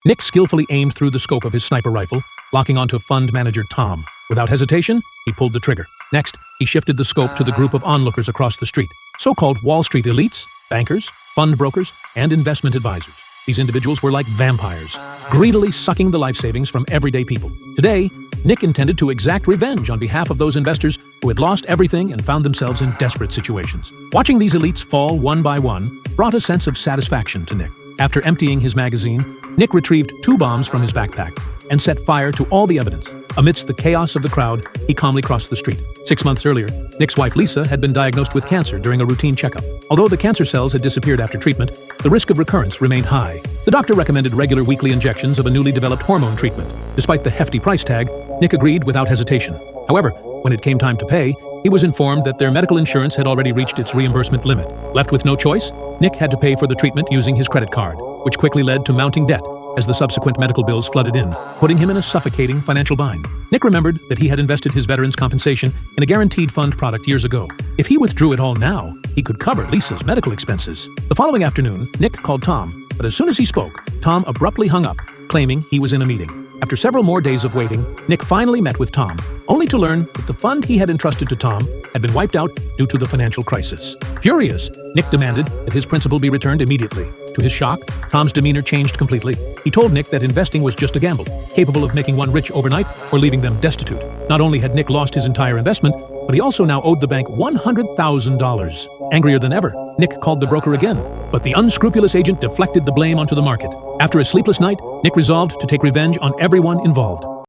Nick skillfully aimed through the scope of his sniper rifle, locking onto fund manager Tom. Without hesitation, he pulled the trigger. Next, he shifted the scope to the group of onlookers across the street, so-called Wall Street elites, bankers, fund brokers, and investment advisors. These individuals were like vampires, greedily sucking the life savings from everyday people. Today, Nick intended to exact revenge on behalf of those investors who had lost everything and found themselves in desperate situations. Watching these elites fall one by one brought a sense of satisfaction to Nick. After emptying his magazine, Nick retrieved 2 bombs from his backpack and set fire to all the evidence. Amidst the chaos of the crowd, he calmly crossed the street. 6 months earlier, Nick's wife Lisa had been diagnosed with cancer during a routine checkup. Although the cancer cells had disappeared after treatment, the risk of recurrence remained high. The doctor recommended regular weekly injections of a newly developed hormone treatment. Despite the hefty price tag, Nick agreed without hesitation. However, when it came time to pay, he was informed that their medical insurance had already reached its reimbursement limit. Left with no choice, Nick had to pay for the treatment using his credit card, which quickly led to mounting debt as the subsequent medical bills flooded in, putting him in a suffocating financial bind. Nick remembered that he had invested his veterans' compensation in a guaranteed fund product years ago. If he withdrew it all now, he could cover Lisa's medical expenses. The following afternoon, Nick called Tom, but as soon as he spoke, Tom abruptly hung up, claiming he was in a meeting. After several more days of waiting, Nick finally met with Tom, only to learn that the fund he had entrusted to Tom had been wiped out due to the financial crisis. Furious, Nick demanded that his principal be returned immediately. To his shock, Tom's demeanor changed completely. He told Nick that investing was just a gamble, capable of making one rich overnight or leaving them destitute. Not only had Nick lost his entire investment, but he also now owed the bank $100,000. Angrier than ever, Nick called the broker again, but the unscrupulous agent deflected the blame onto the market. After a sleepless night, Nick resolved to take revenge on everyone involved.